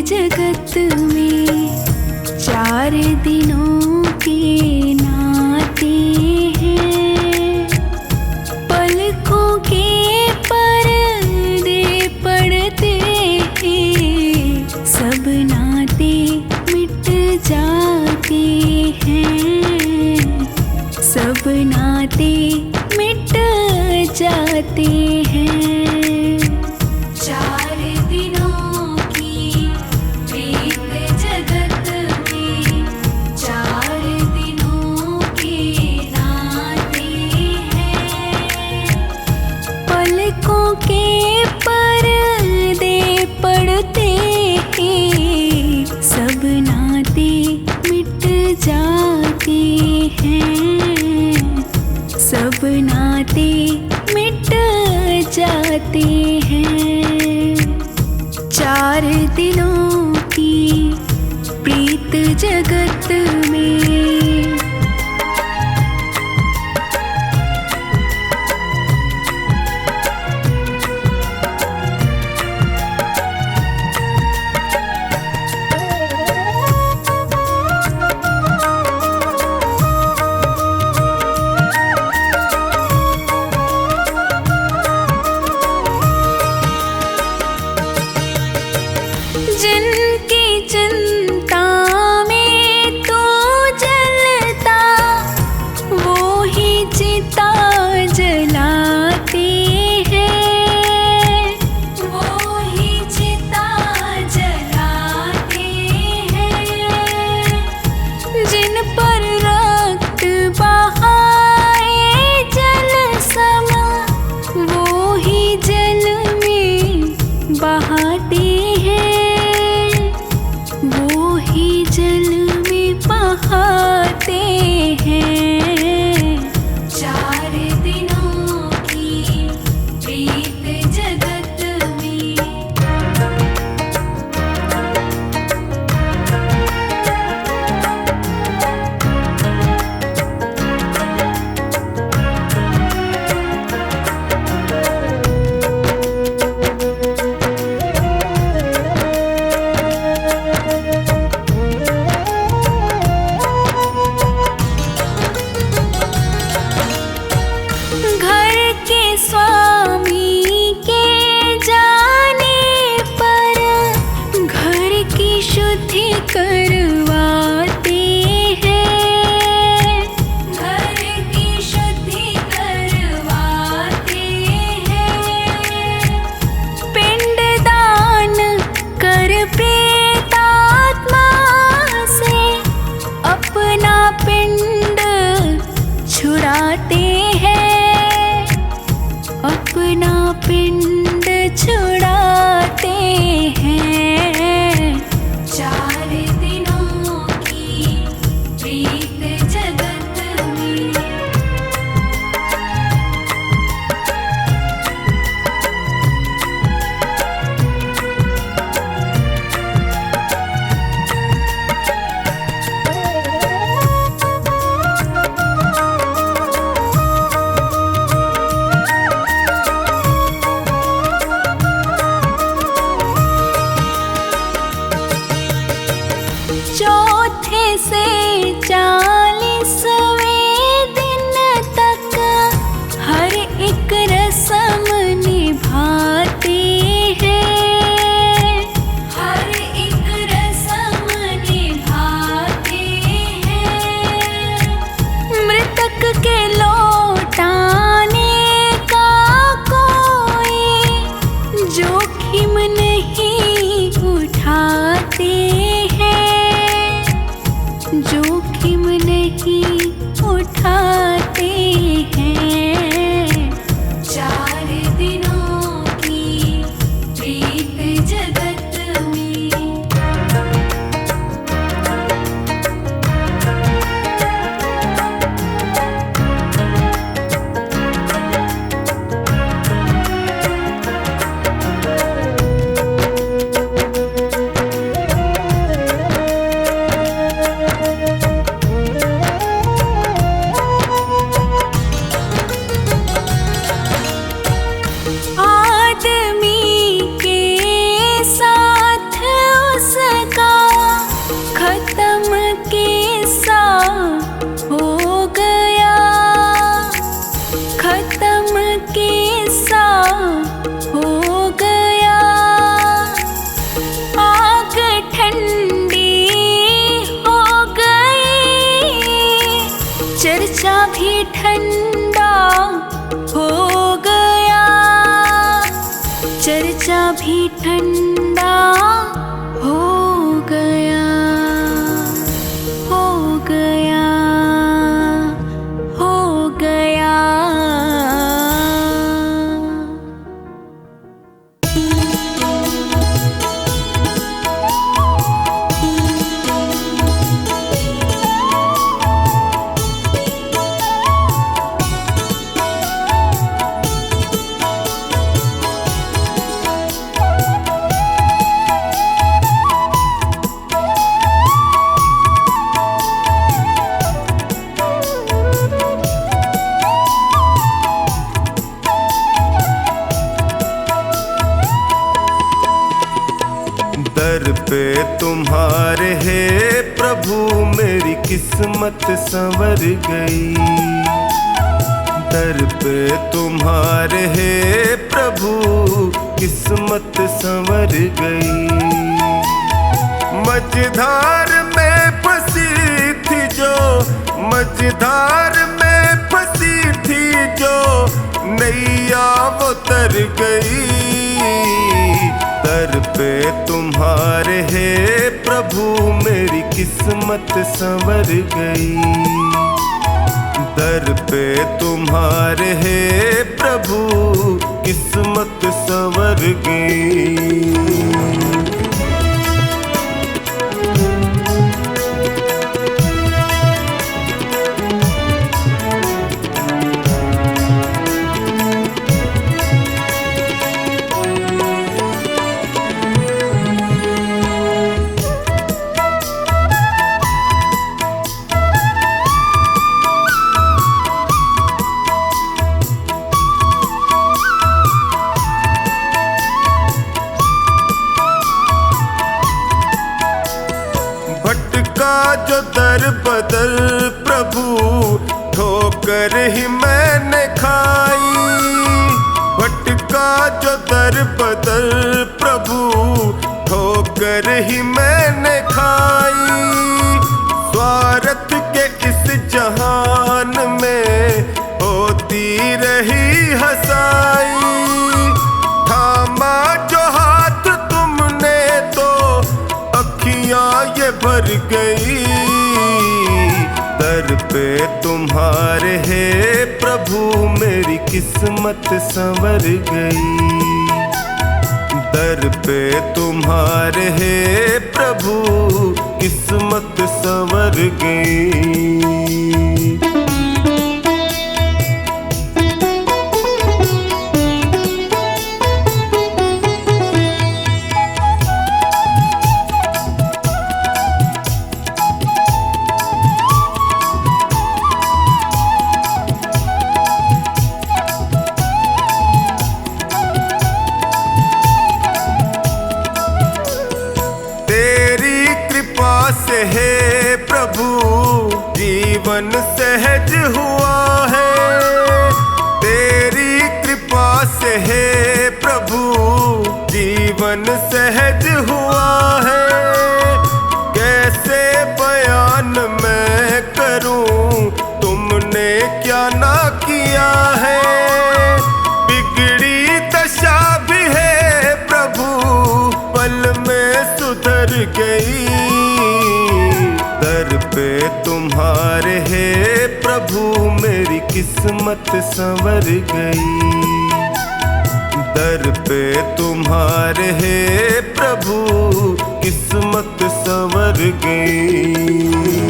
जगत में चार दिनों के नाते हैं। पलकों के पर्दे पड़ते हैं, सब नाते मिट जाते हैं, सब नाते मिट जाते हैं। चार दिनों की प्रीत जगत में चार दिनों के नाते हैं। पलकों के पर्दे पड़ते हैं, सब नाते मिट जाते हैं, सब नाते मिट जाते हैं। चार दिनों की प्रीत जगत में। जिनकी चिंता में तू जलता, वो ही चिता जलाते हैं, वो ही चिता जलाते हैं। जिन पर रक्त बहाए जल सम, वो ही जल में बहाते हैं, वो ही जल में बहाते हैं। चार दिनों की प्रीत जगत में। घर के स्वामी के जाने पर घर की शुद्धि करवाते हैं, घर की शुद्धि करवाते हैं। पिंडदान कर प्रेतात्मा से अपना पिंड छुड़ाते हैं, अपना पिंड छुड़ाते हैं। चार दिनों की प्रीत जगत में। चौथे से 40वें दिन तक हर एक रस्म निभाते हैं, हर एक रस्म निभाते हैं। मृतक के लौटाने का कोई जोखिम नहीं उठाते हैं, चर्चा भी ठंडा हो गया, चर्चा भी ठंडा हो गया, हो गया, हो गया। दर पे तुम्हारे हे प्रभु मेरी किस्मत संवर गई, दर पे तुम्हारे हे प्रभु किस्मत संवर गई। मझधार में फंसी थी जो, मझधार में फंसी थी जो नैया वो तर गई, दर पे तुम्हारे हे प्रभु मेरी किस्मत संवर गई, दर पे तुम्हारे हे प्रभु किस्मत संवर गई। भटका जो दर बदर प्रभु ठोकर ही मैंने खाई, भटका जो दर बदर प्रभु ठोकर ही मैंने खाई। स्वार्थ के इस जहान में होती रही हंसाई, थामा जो हाथ तुमने तो अखियां ये भर गई, दर पे तुम्हारे हे प्रभु मेरी किस्मत संवर गई, दर पे तुम्हारे हे प्रभु किस्मत संवर गई। से हे प्रभु जीवन सहज हुआ है, तेरी कृपा से हे प्रभु जीवन सहज हुआ है। कैसे बयान मैं करूं तुमने क्या ना किया है, बिगड़ी दशा भी है प्रभु पल में सुधर गई, दर पे तुम्हारे हे प्रभु मेरी किस्मत संवर गई, दर पे तुम्हारे हे प्रभु किस्मत संवर गई।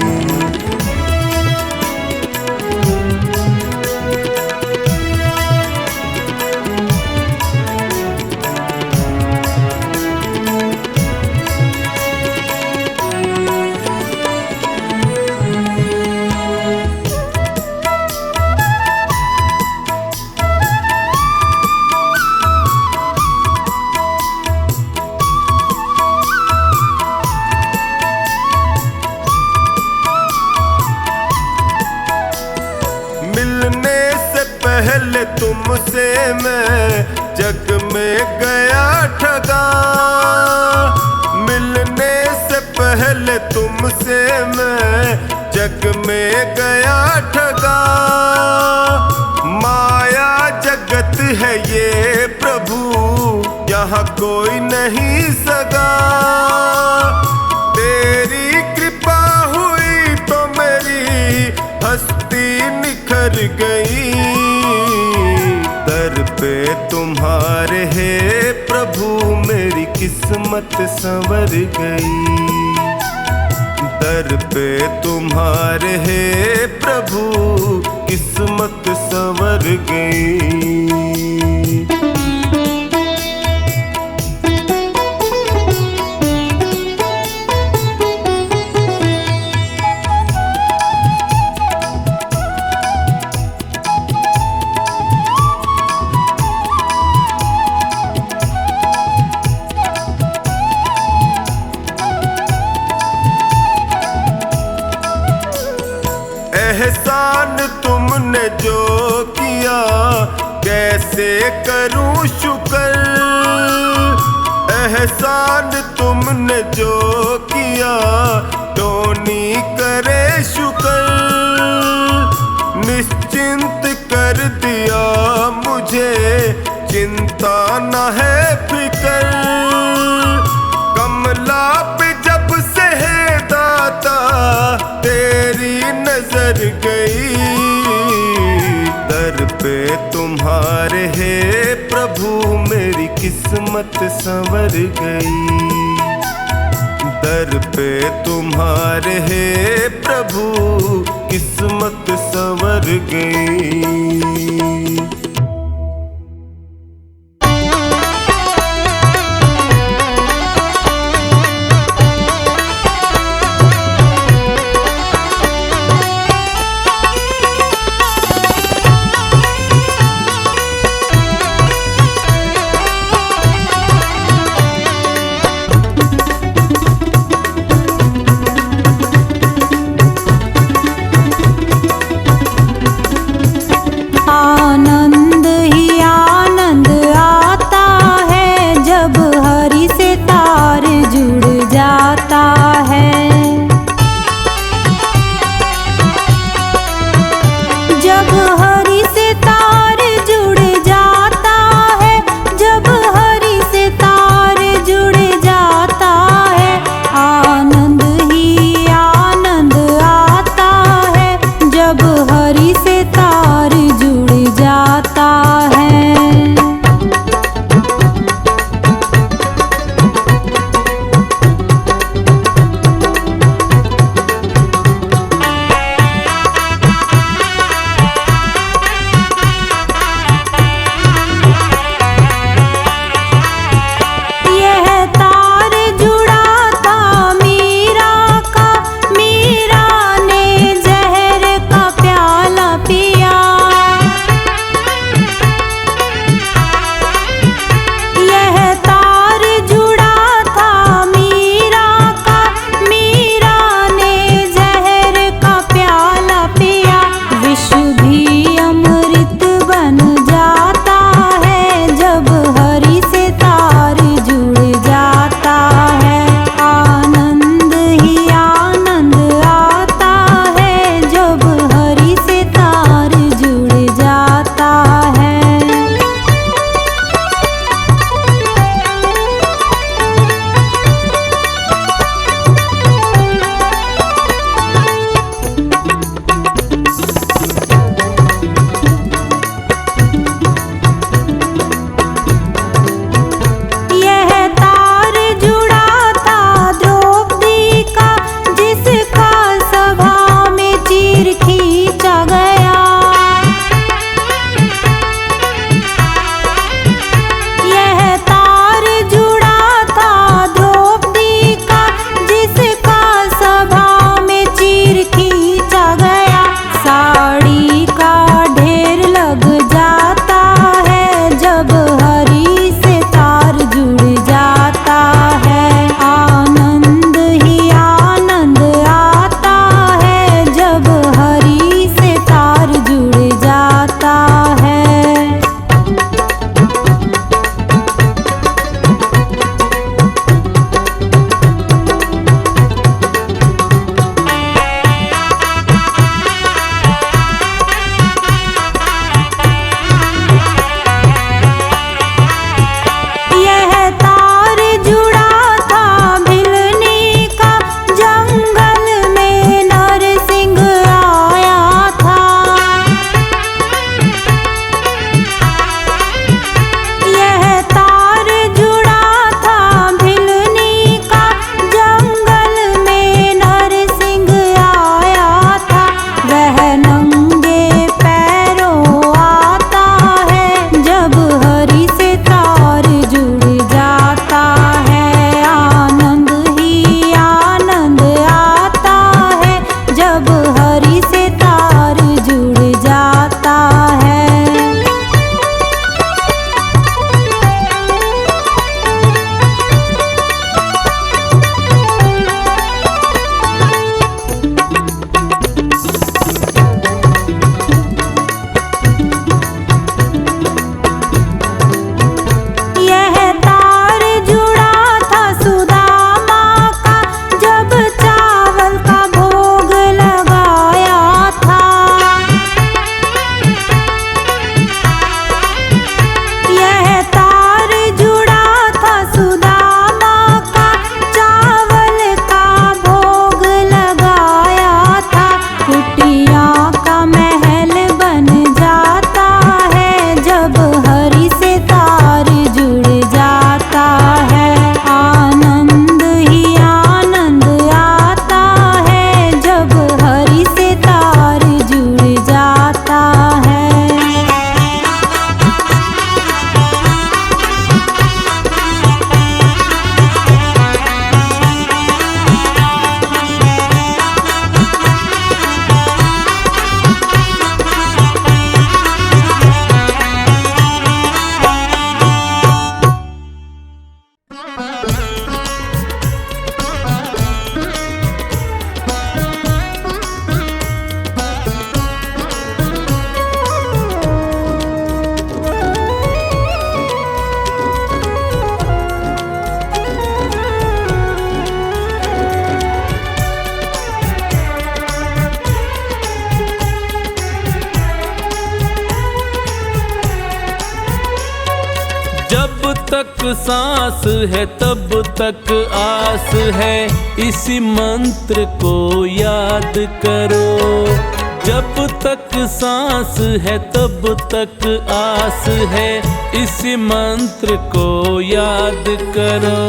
मिलने से पहले तुमसे मैं जग में गया ठगा, मिलने से पहले तुमसे मैं जग में गया ठगा। ये प्रभु, यहाँ कोई नहीं सगा। तेरी कृपा हुई तो मेरी हस्ती निखर गई। दर पे तुम्हारे है प्रभु, मेरी किस्मत संवर गई। दर पे तुम्हारे है प्रभु, किस्मत संवर गई। एहसान तुमने जो किया, कैसे करूं शुक्र। एहसान तुमने जो किया, टोनी करे शुक्र। निश्चिंत कर दिया मुझे, चिंता न है फिकर। कमला पे जब से है दाता, तेरी नजर गई। दर पे तुम्हारे है प्रभु, मेरी किस्मत संवर गई। दर पे तुम्हारे है प्रभु, किस्मत संवर गई। सांस है तब तक आस है, इसी मंत्र को याद करो। जब तक सांस है तब तक आस है, इसी मंत्र को याद करो।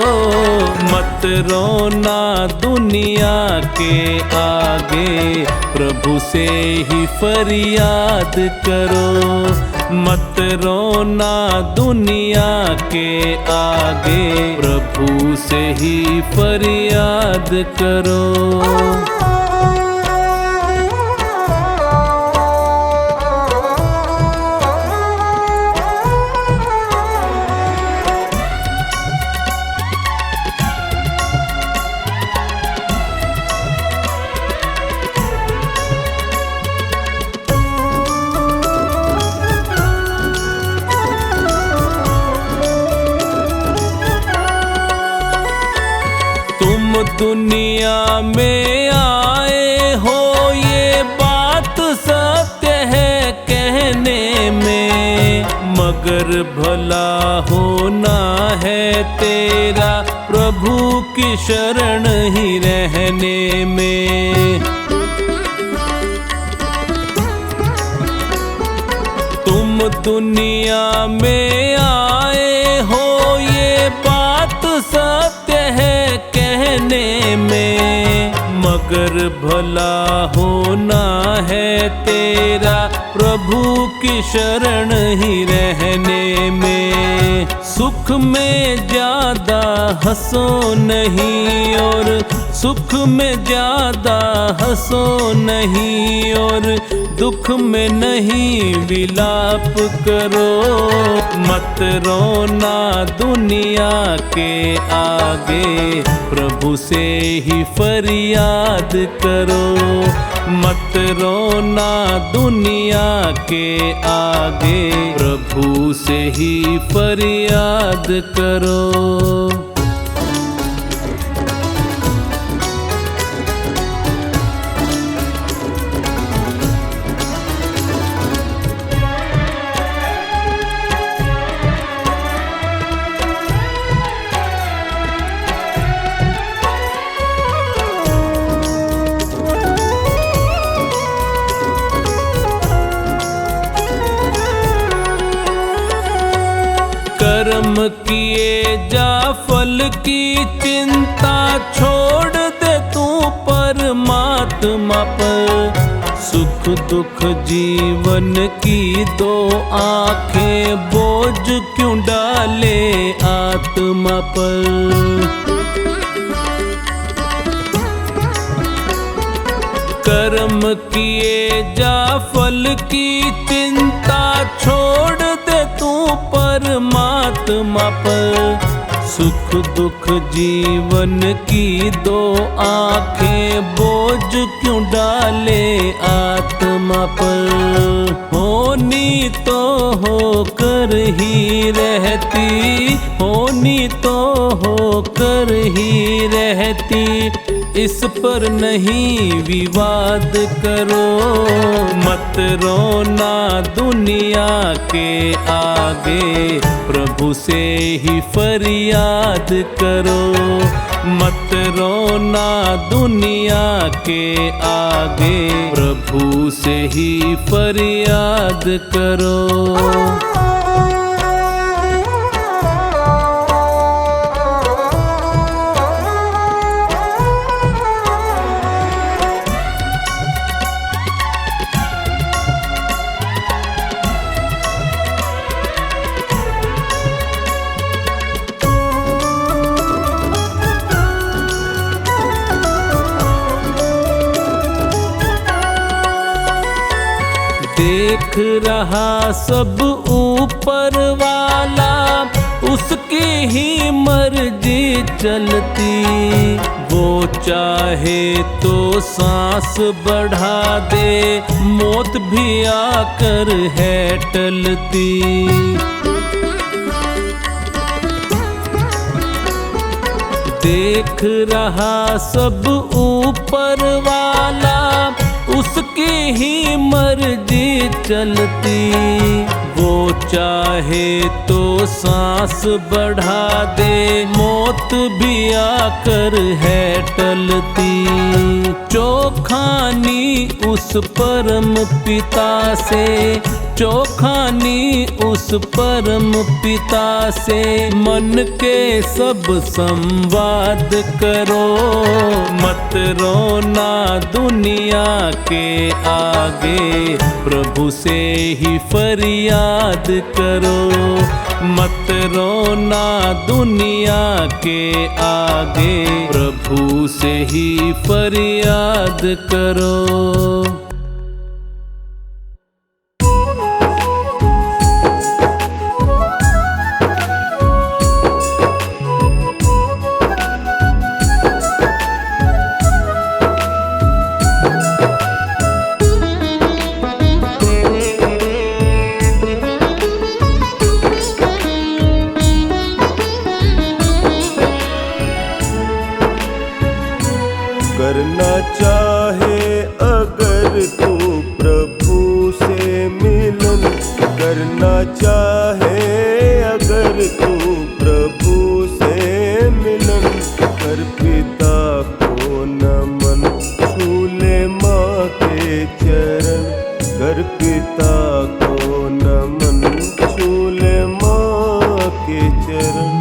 मत रोना दुनिया के आगे, प्रभु से ही फरियाद करो। मत रोना दुनिया के आगे, प्रभु से ही फरियाद करो। दुनिया में आए हो ये बात सत्य है कहने में, मगर भला होना है तेरा प्रभु की शरण ही रहने में। तुम दुनिया में आए हो ये बात सत्य है कहने में, मगर भला होना है तेरा प्रभु की शरण ही रहने में। सुख में ज्यादा हंसो नहीं और सुख में ज्यादा हंसो नहीं, और दुख में नहीं विलाप करो। मत रोना दुनिया के आगे, प्रभु से ही फरियाद करो। मत रोना दुनिया के आगे, प्रभु से ही फरियाद करो। कर्म किए जा फल की चिंता, छोड़ दे तू परमात्मा पर। सुख दुख जीवन की दो आंखें, बोझ क्यों डाले आत्मा पर। कर्म किए जा फल की चिंता, छोड़ दे तू परमात्मा पर। सुख दुख जीवन की दो आंखें, बोझ क्यों डाले आत्मा पर। होनी तो होकर ही रहती, होनी तो होकर ही रहती, इस पर नहीं विवाद करो। मत रोना दुनिया के आगे, प्रभु से ही फरियाद करो। मत रोना दुनिया के आगे, प्रभु से ही फरियाद करो। देख रहा सब ऊपर वाला, उसकी ही मर्जी चलती। वो चाहे तो सांस बढ़ा दे, मौत भी आकर है टलती। देख रहा सब ऊपर वाला, उसकी ही मर्जी चलती। वो चाहे तो सांस बढ़ा दे, मौत भी आकर है टलती। चौखानी उस परम पिता से, चौखानी उस परम पिता से, मन के सब संवाद करो। मत रोना दुनिया के आगे, प्रभु से ही फरियाद करो। मत रोना दुनिया के आगे, प्रभु से ही फरियाद करो। करना चाहे अगर तू प्रभु से मिलन, करना चाहे अगर तू प्रभु से मिलन, कर पिता को नमन, छू ले माँ के चरण। कर पिता को नमन, छू ले माँ के चरण।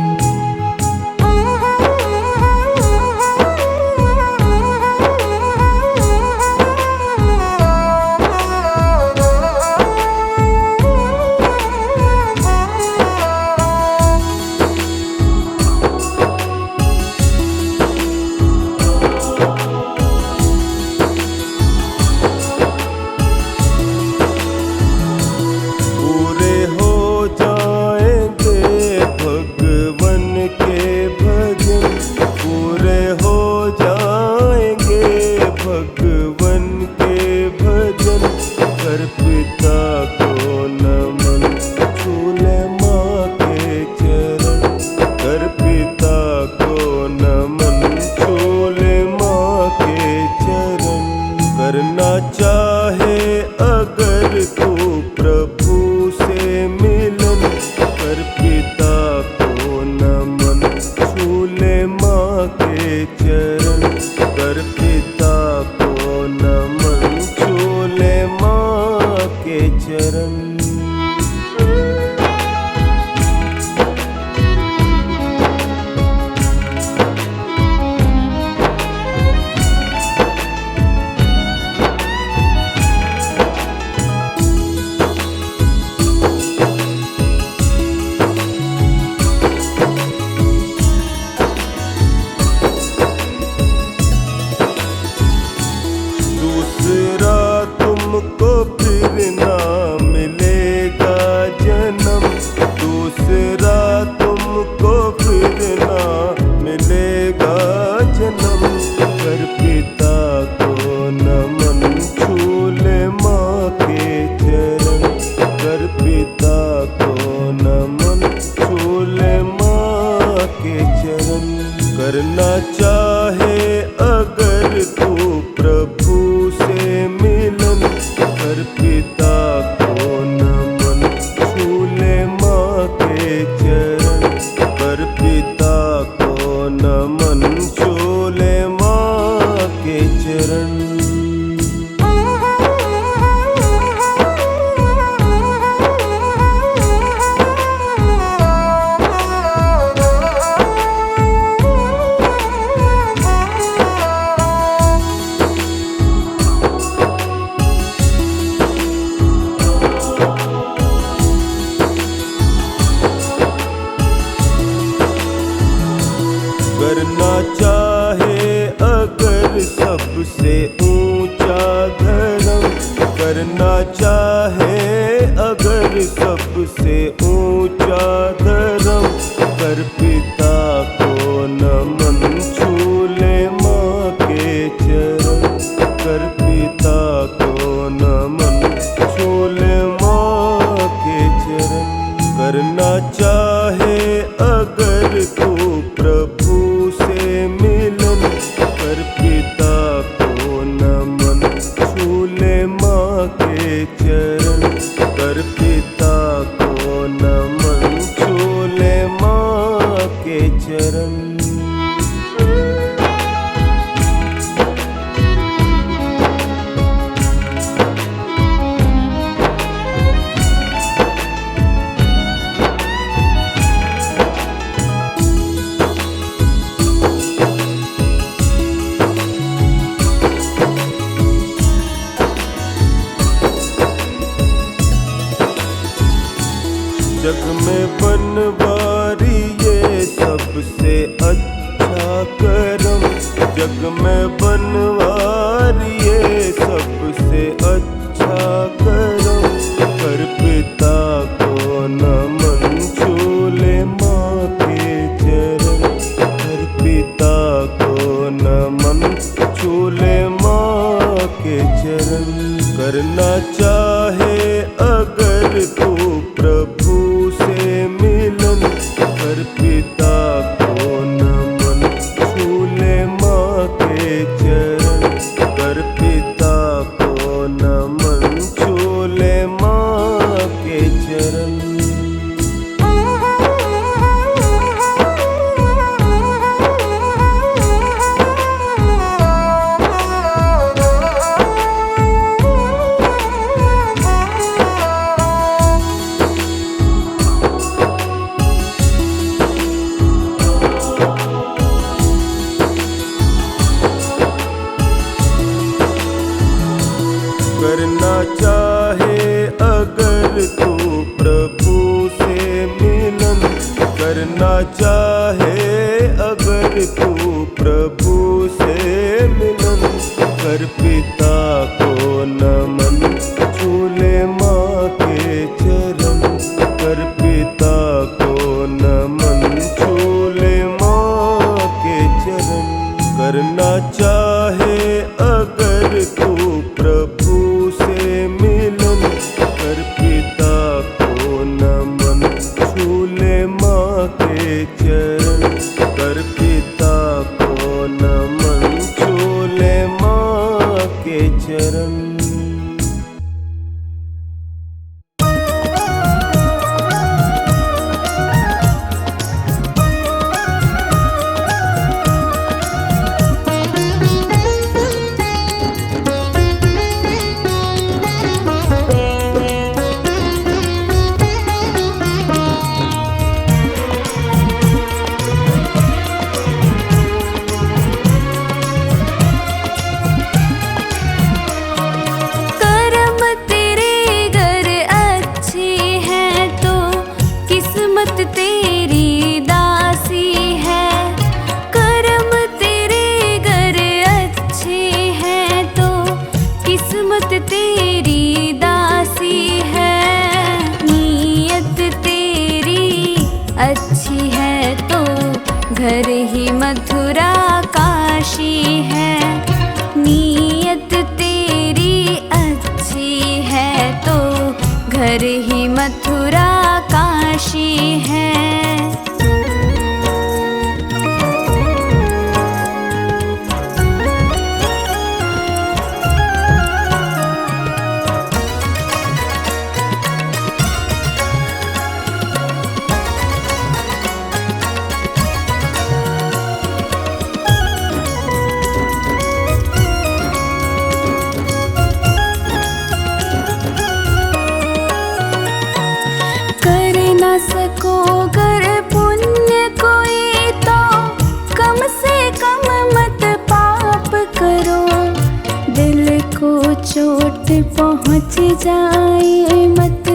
करना चाहे अगर तू प्रभु से मिलन, कर पिता को नमन, छू ले माँ के चरण। कर पिता को नमन, छू ले माँ के चरण। जग में बनवारिए सबसे अच्छा करो। हर पिता को नमन छूले माँ के चरण। हर पिता को नमन छूले माँ के चरण। करना चाहे अगर तू प्रभु से मिलन। हर पिता को नमन छूले माँ के चरण। हर पिता को नमन छूले माँ के चरण। करना चाहे अगर तू प्रभु से मिलन। करना चाहे अगर तू प्रभु से मिलन। हर पिता को नमन छूले माँ के चरण। हर पिता को नमन छूले माँ के चरण। करना चाहे अगर तू प्रभु से मिलन। हर पिता को नमन छूले माँ के चरण। हर पिता को नमन छूले माँ के चरण। कर्म तेरे घर अच्छे हैं तो किस्मत तेरी दासी है। कर्म तेरे घर अच्छे हैं तो किस्मत तेरी दासी है। नीयत तेरी अच्छी है तो घर ही मथुरा काशी है। नीयत तेरी अच्छी है तो घर ही मथुरा काशी है। कर न सको अगर पुण्य कोई तो कम से कम मत पाप करो। दिल को चोट पहुँच जाए मत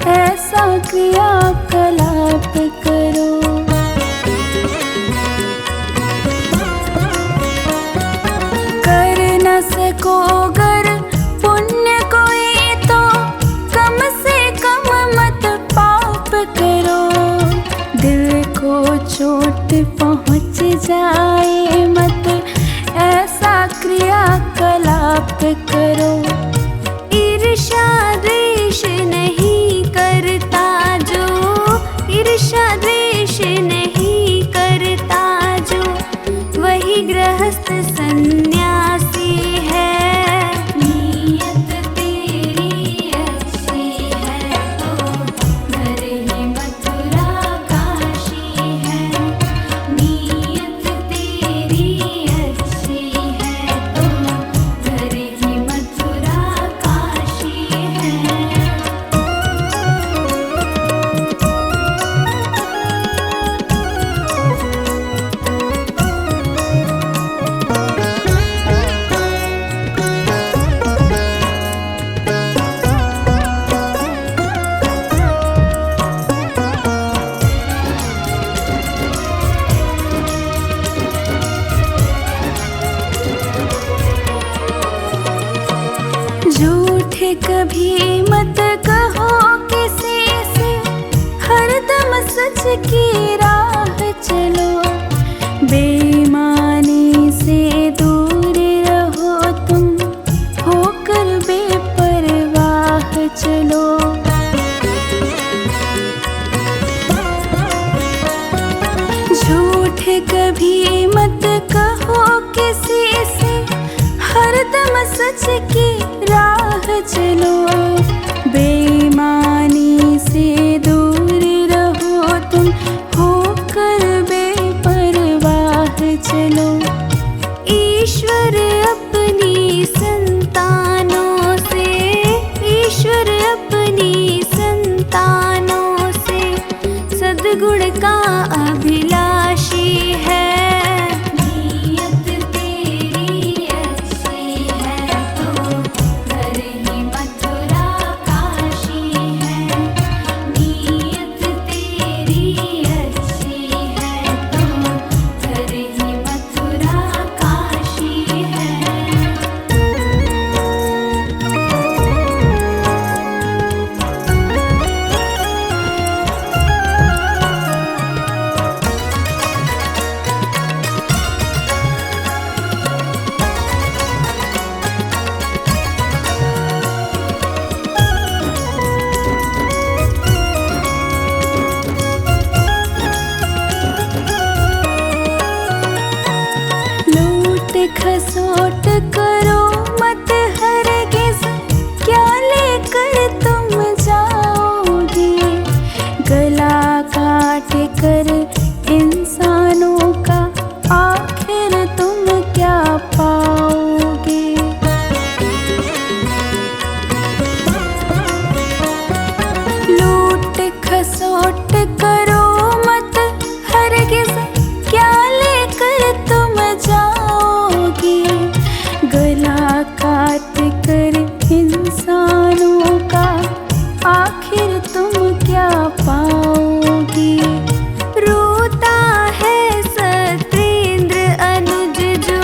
ऐसा क्रियाकलाप करो। कर न सको अगर पुण्य कोई तो कम से कम मत पाप करो। दिल को चोट पहुँच जाए मत ऐसा क्रियाकलाप करो। ईर्ष्या द्वेष नहीं करता जो। ईर्ष्या द्वेष नहीं करता जो वही गृहस्थ सन्यासी है। नीयत तेरी अच्छी है तो घर ही मथुरा काशी है। नीयत तेरी अच्छी है तो घर ही मथुरा काशी है। कभी मत कहो किसी से, हरदम सच की राह चलो। बेईमानी से दूर रहो तुम, होकर बेपरवाह चलो। झूठ कभी मत कहो किसी से, हरदम सच की राह चलो। बेईमानी से दूर रहो तुम, होकर बेपरवाह चलो। ईश्वर अपनी संतानों से, ईश्वर अपनी संतानों से सद्गुण का अभिलाषी है। नीयत तेरी अच्छी है तो घर ही मथुरा काशी है। नीयत तेरी अच्छी है तो घर ही मथुरा काशी है। लूट खसोट करो मत हरगिज़, क्या लेकर तुम जाओगे। गला काट कर इंसानों का आखिर तुम क्या पाओगे। लूट खसोट करो मत हरगिज़, क्या लेकर तुम जाओगे। गला काट कर इंसानों का आखिर तुम क्या पाओगे। रोता है सत्येंद्र अनुज जो,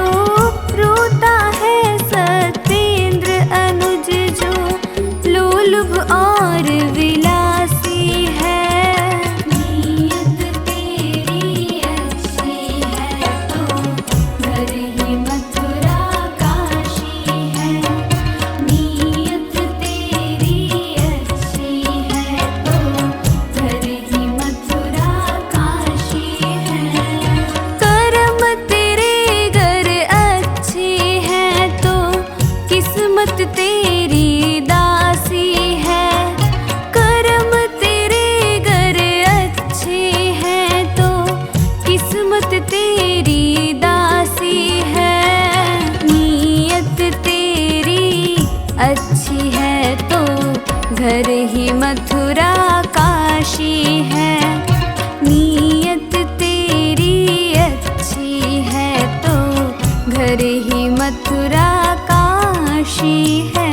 रोता है सत्येंद्र अनुज जो लोलुभ और विलासी है। नीयत तेरी अच्छी है तो घर ही मथुरा काशी है। नीयत तेरी अच्छी है तो घर ही मथुरा काशी है। कर्म तेरे घर अच्छे हैं तो किस्मत तेरी दासी है। कर्म तेरे घर अच्छे हैं तो किस्मत तेरी दासी है। नीयत तेरी अच्छी है तो घर ही मथुरा काशी है। नीयत तेरी अच्छी है तो घर ही मथुरा काशी है।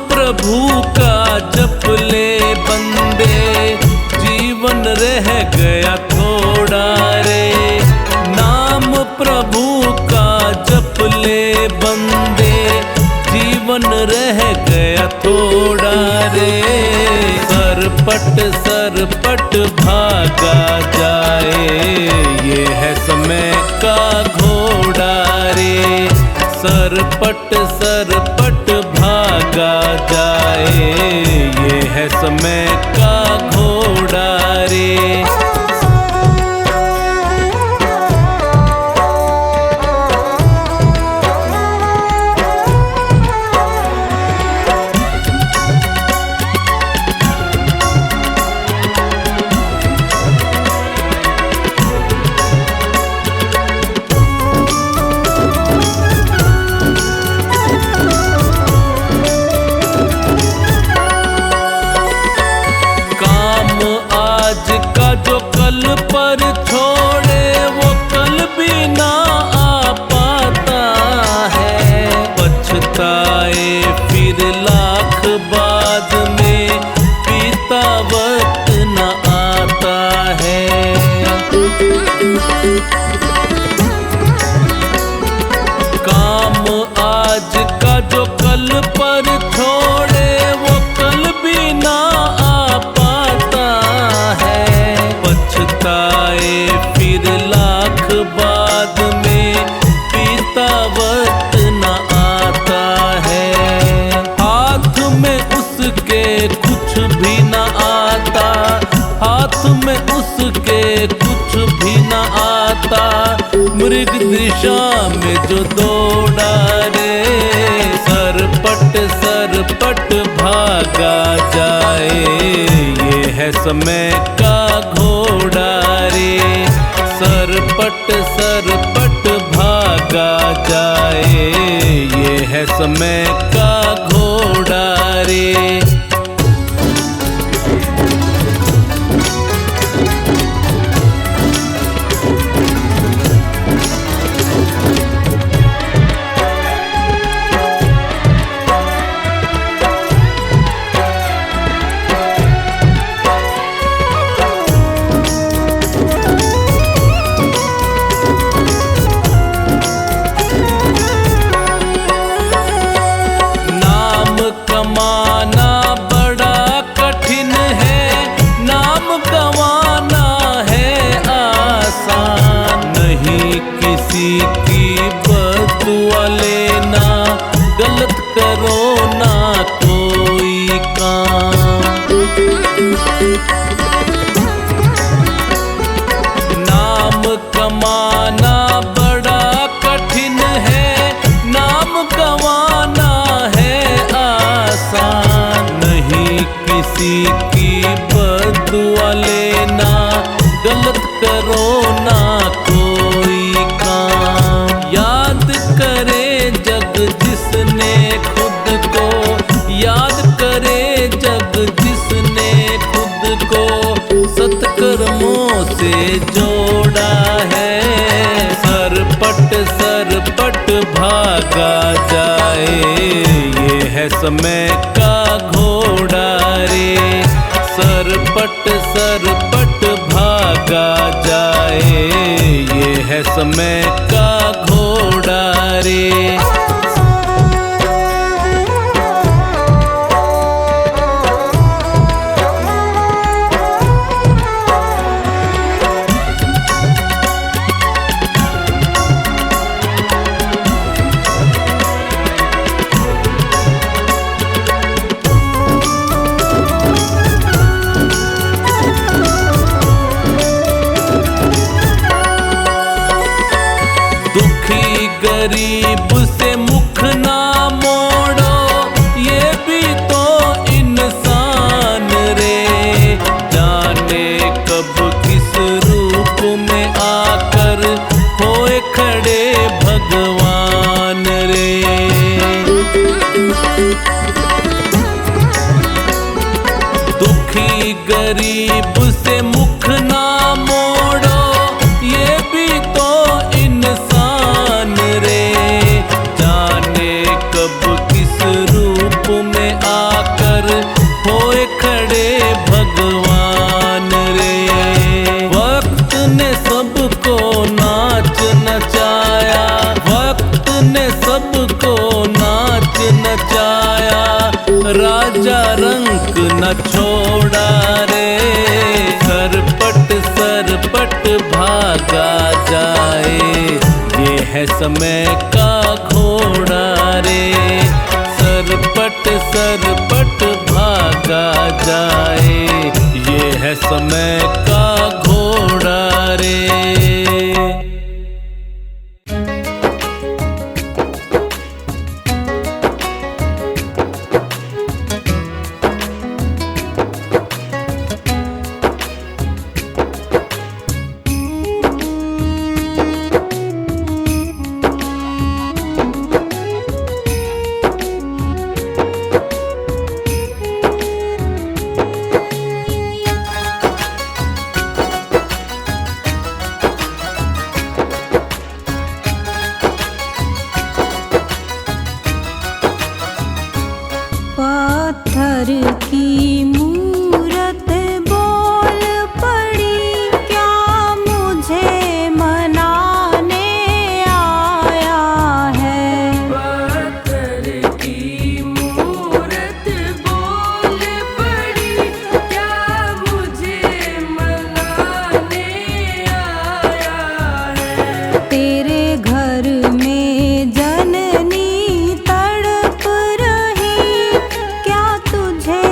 प्रभु का जप ले बंदे, जीवन रह गया थोड़ा रे। नाम प्रभु का जप ले बंदे, जीवन रह गया थोड़ा रे। सरपट सरपट भागा जाए, ये है समय का घोड़ा रे। सरपट सरपट भागा जाए, ये है समय का घोड़ा रे। ऋग दिशा में जो दौड़ा रे, सरपट भागा जाए, ये है समय का घोड़ा रे। सरपट भागा जाए, ये है समय का घोड़ा रे। किसी की बदुआ लेना, गलत करो ना कोई काम। नाम कमाना बड़ा कठिन है, नाम गंवाना है आसान। नहीं किसी की बदुआ लेना, गलत करो ना कोई काम। याद करे जग जिसने खुद को, याद करे जग जिसने खुद को सत्कर्मों से जोड़ा है। सरपट भागा जाए, ये है समय का घोड़ा रे। सरपट भागा जाए, ये है समय का घोड़ा रे। गरीब से मुख ना मोड़ो, ये भी तो इंसान रे। जाने कब किस रूप में आकर होए खड़े भगवान रे। दुखी गरीब से मुख ना मोड़ो, ये भी तो इंसान रे। जाने कब किस रूप में आकर होए खड़े भगवान रे। वक्त ने सबको नाच नचाया, वक्त ने सबको नाच नचाया, राजा रंक न छोड़ा रे। सरपट भागा जाए, ये है समय का घोड़ा रे। सरपट भागा जाए, ये है समय का घोड़ा रे। पत्थर की मूरत बोल पड़ी, क्या मुझे मनाने आया है। पत्थर की मूरत बोल पड़ी, क्या मुझे मनाने आया है। तेरे घर में जननी तड़प रही, क्या तुझे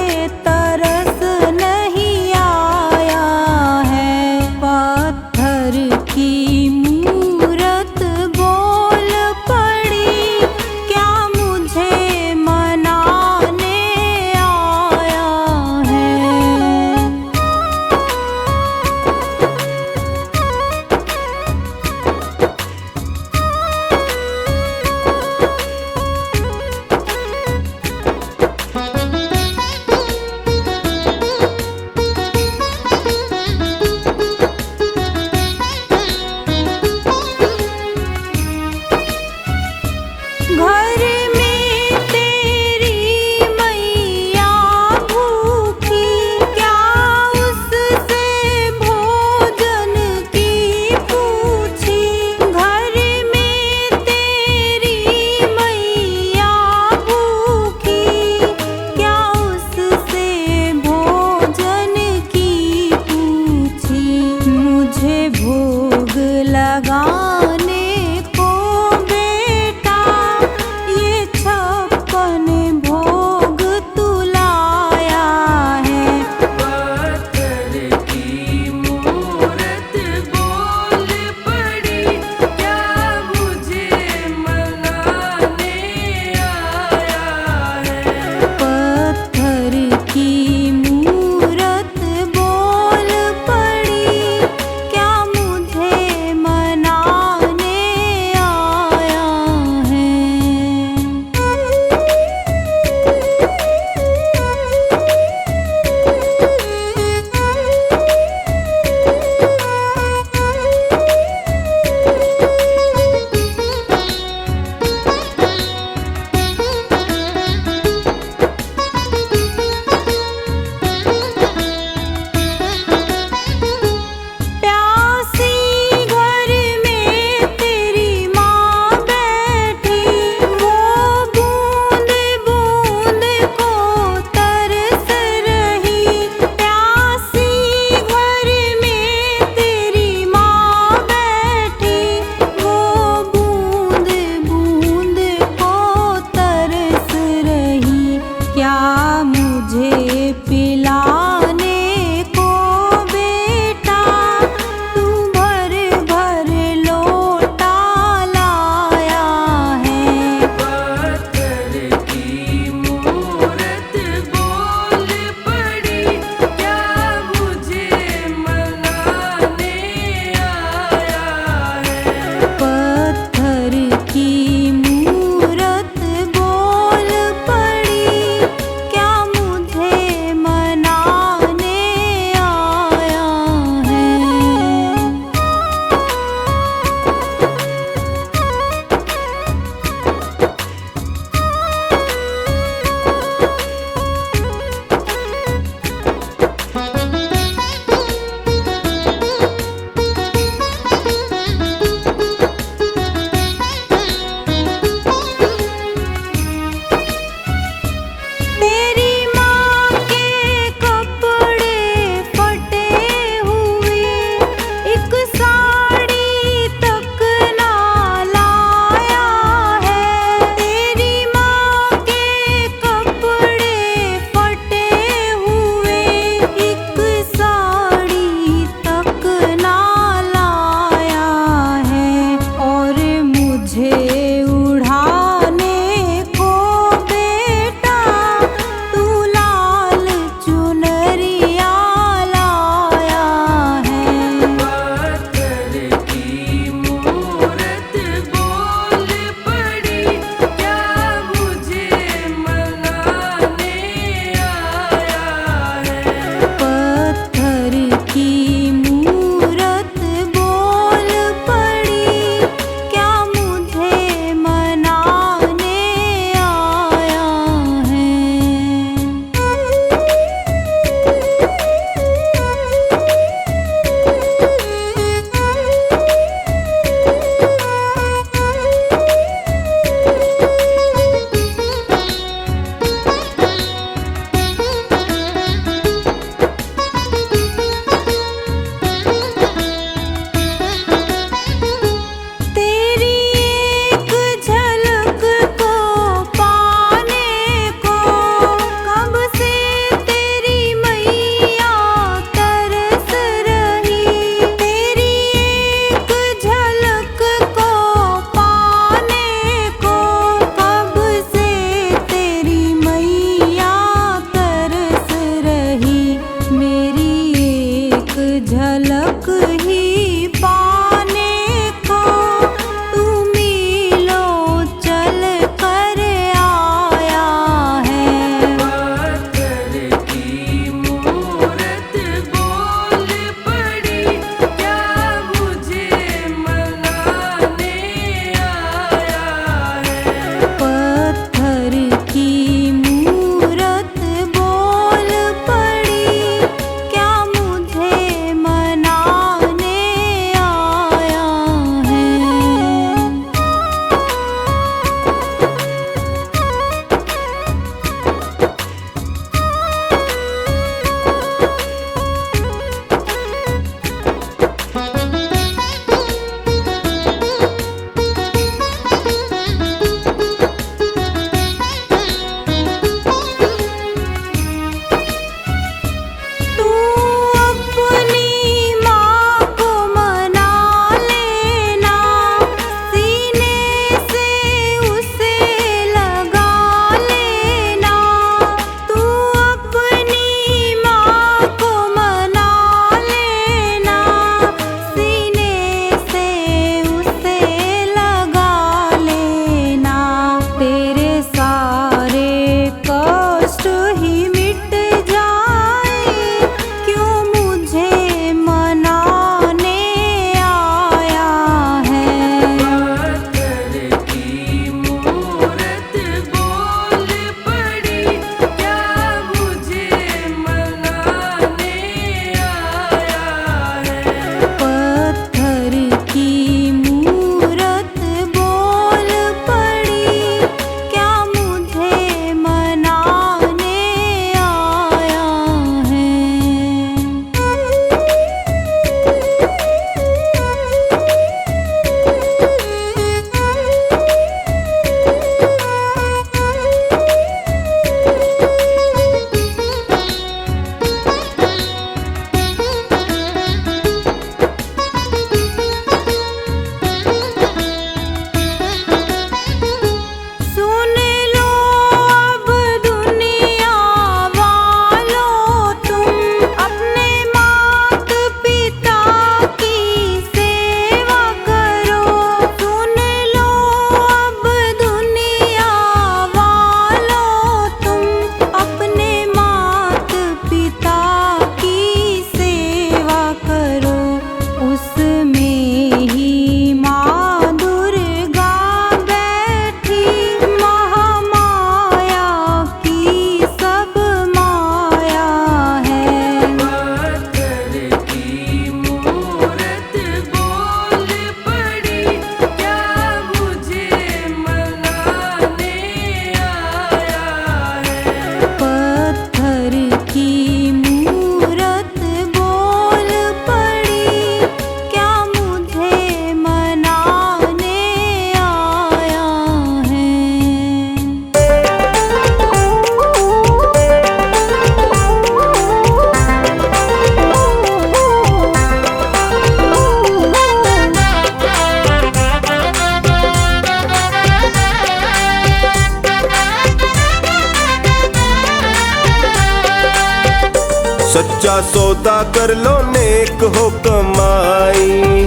सच्चा सौदा कर लो नेक हो कमाई,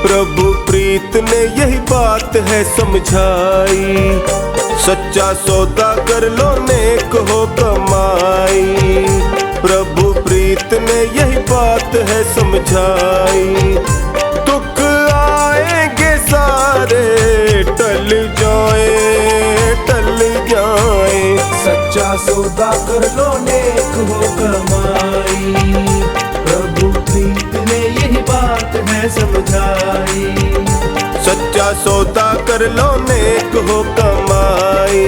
प्रभु प्रीत ने यही बात है समझाई। सच्चा सौदा कर लो नेक हो कमाई, प्रभु प्रीत ने यही बात है समझाई। दुख आएंगे सारे टल जाए, टल जाए। सच्चा सौदा कर लो नेक हो कमाई, प्रभु प्रीत ने यही बात है समझाई। सच्चा सौदा कर लो नेक हो कमाई,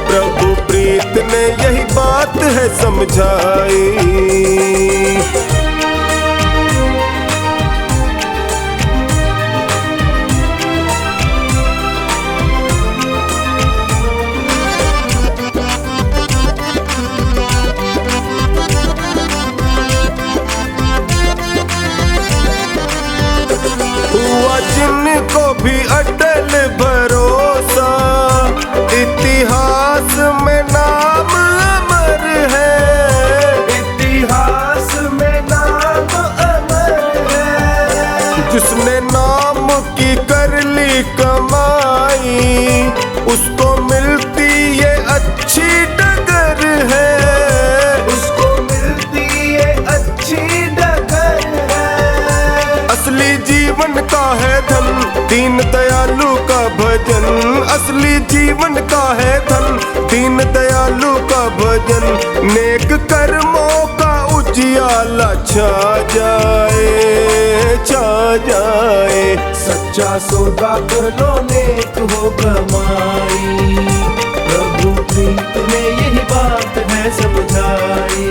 प्रभु प्रीत ने यही बात है समझाई। हुआ जिनको भी अटल भरोसा, इतिहास में नाम अमर है, इतिहास में नाम अमर है। जिसने नाम की कर ली कमाई, उसको मिलती ये अच्छी डगर है, उसको मिलती ये अच्छी डगर है। असली जीवन का है धन दीन दयालु का भजन, असली जीवन का है धन दीन दयालु का भजन। नेक कर्मों का उजियाला छा जाए, छा जाए। सच्चा सौदा कर लो नेक हो कमाई, प्रभु प्रीत ने यही बात है समझाई।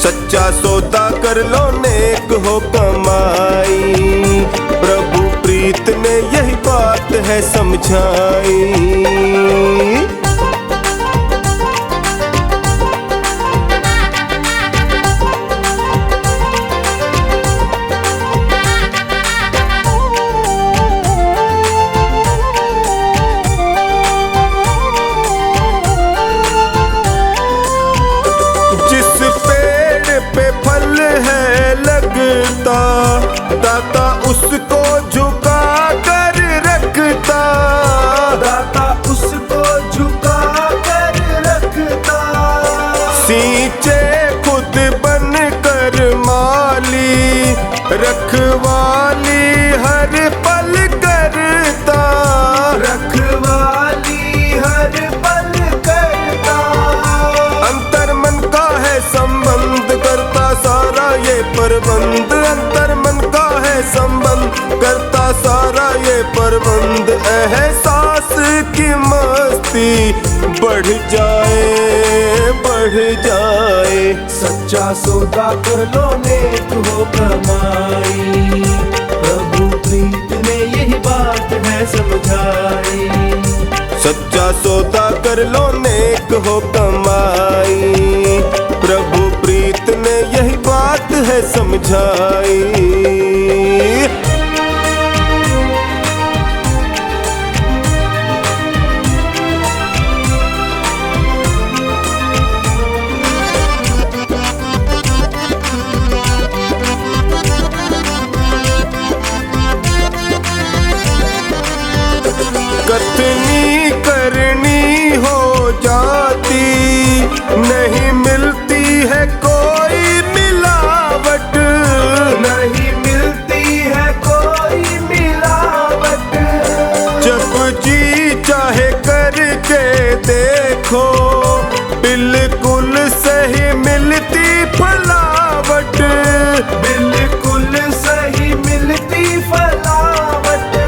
सच्चा सौदा कर लो नेक हो कमाई, प्रभु प्रीत ने यही बात है समझाई। दाता उसको झुका कर रखता, दाता उसको झुका कर रखता। सींचे खुद बन कर माली, रखवाली हर पल करता, रखवाली हर पल करता। अंतर मन का है संबंध करता सारा ये प्रबंध, अंतर मन का है संबंध करता सारा ये प्रबंध। एहसास की मस्ती बढ़ जाए, बढ़ जाए। सच्चा सौदा कर लो नेक हो कमाई, प्रभु प्रीत ने यही बात है समझाई। सच्चा सौदा कर लो नेक हो कमाई, प्रभु प्रीत ने यही बात है समझाई। कथनी करनी हो जाती, नहीं मिलती है कोई मिलावट, नहीं मिलती है कोई मिलावट। जब जी चाहे करके देखो, बिल्कुल सही मिलती फलावट, बिल्कुल सही मिलती फलावट।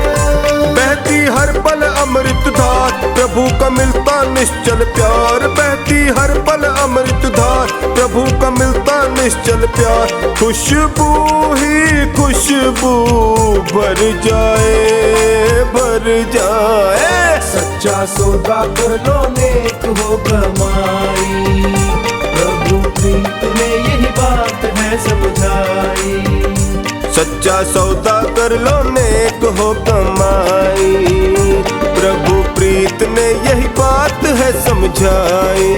बहती हर पल अमृत धार, प्रभु का मिलता निश्चल प्यार, बहती हर पल अमृत धार, प्रभु का मिलता निश्चल प्यार। खुशबू ही खुशबू भर जाए, भर जाए। सच्चा सौदा कर लो नेक हो कमाई, प्रभु प्रीत ने यही बात है समझाई। सच्चा सौदा कर लो नेक हो कमाई, प्रभु प्रीत ने यही बात है समझाई।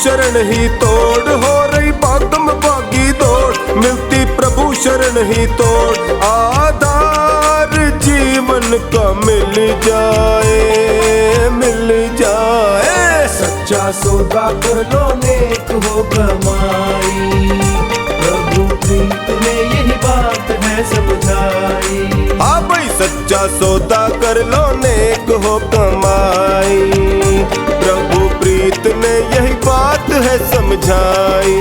शरण ही तोड़, हो रही भागम भागी दौड़, मिलती प्रभु शरण ही तोड़, आधार जीवन का मिल जाए, मिल जाए। सच्चा सौदा कर लो नेक हो कमाई, प्रभु प्रीत में यही बात है समझाई। हाँ भाई सच्चा सौदा कर लो नेक हो कमाई, प्रभु प्रीत ने यही बात है समझाई।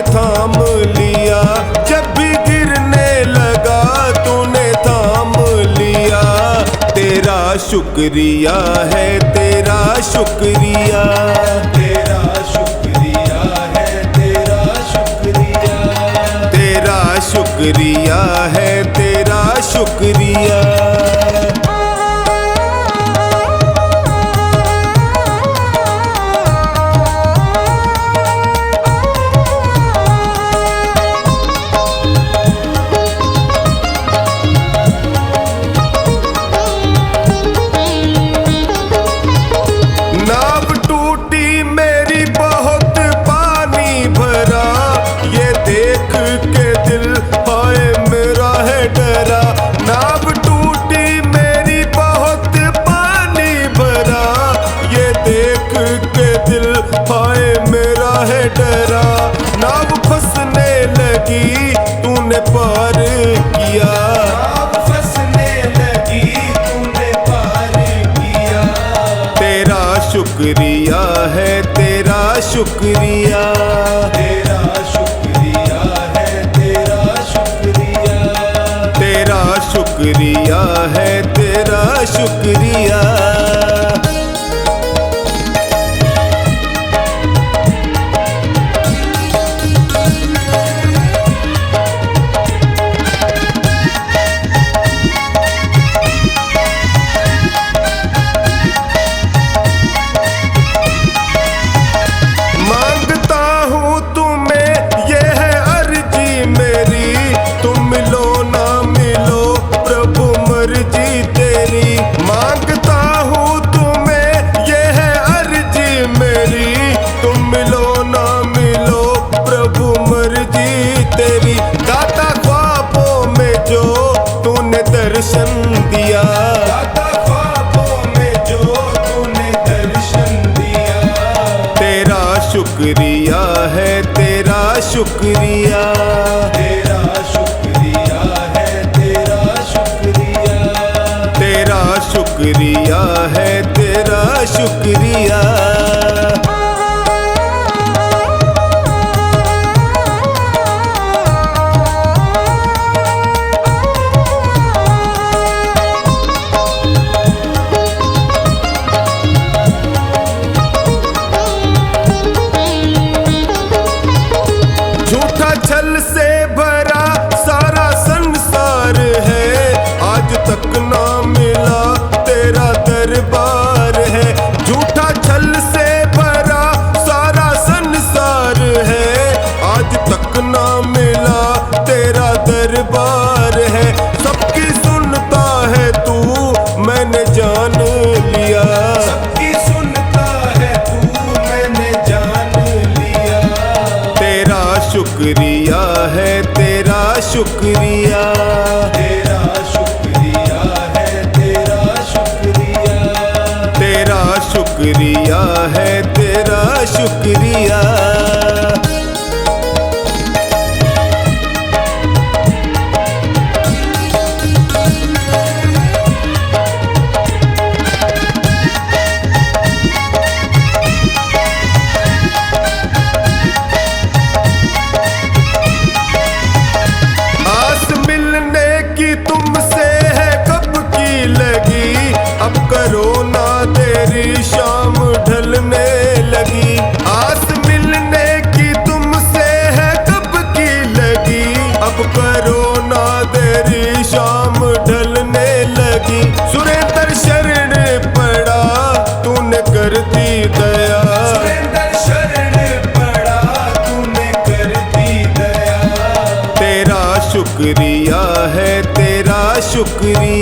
थाम लिया, जब भी गिरने लगा तूने थाम लिया, तेरा शुक्रिया है, तेरा शुक्रिया, तेरा शुक्रिया है, तेरा शुक्रिया, तेरा शुक्रिया है, तेरा शुक्रिया। नाव टूटी मेरी बहुत पानी भरा, ये देख के दिल हाय मेरा है डरा। नाव टूटी मेरी बहुत पानी भरा, ये देख के दिल हाय मेरा है डरा। नाव फंसने लगी तूने पार किया, नाव फंसने लगी तूने पार किया, तेरा शुक्रिया है, तेरा शुक्रिया, तेरा शुक्रिया है, तेरा शुक्रिया, तेरा शुक्रिया है, तेरा शुक्रिया। दर्शन दिया, दाता ख्वाबों में जो तूने दर्शन दिया, तेरा शुक्रिया है, तेरा शुक्रिया, तेरा शुक्रिया है, तेरा शुक्रिया, तेरा शुक्रिया है, तेरा शुक्रिया। छल से भरा सारा संसार है, आज तक ना मिला तेरा दरबार है। झूठा छल से भरा सारा संसार है, आज तक ना मिला तेरा दरबार है। सबकी सुनता है तू मैंने जान लिया, सबकी सुनता है तू मैंने जान लिया, तेरा शुक्रिया है, तेरा शुक्रिया, तेरा शुक्रिया है, तेरा शुक्रिया, तेरा शुक्रिया है, तेरा शुक्रिया। जी सुरेंद्र शरण पड़ा तूने कर दी दया। सुरेंद्र शरण पड़ा तूने कर दी दया। तेरा शुक्रिया है तेरा शुक्रिया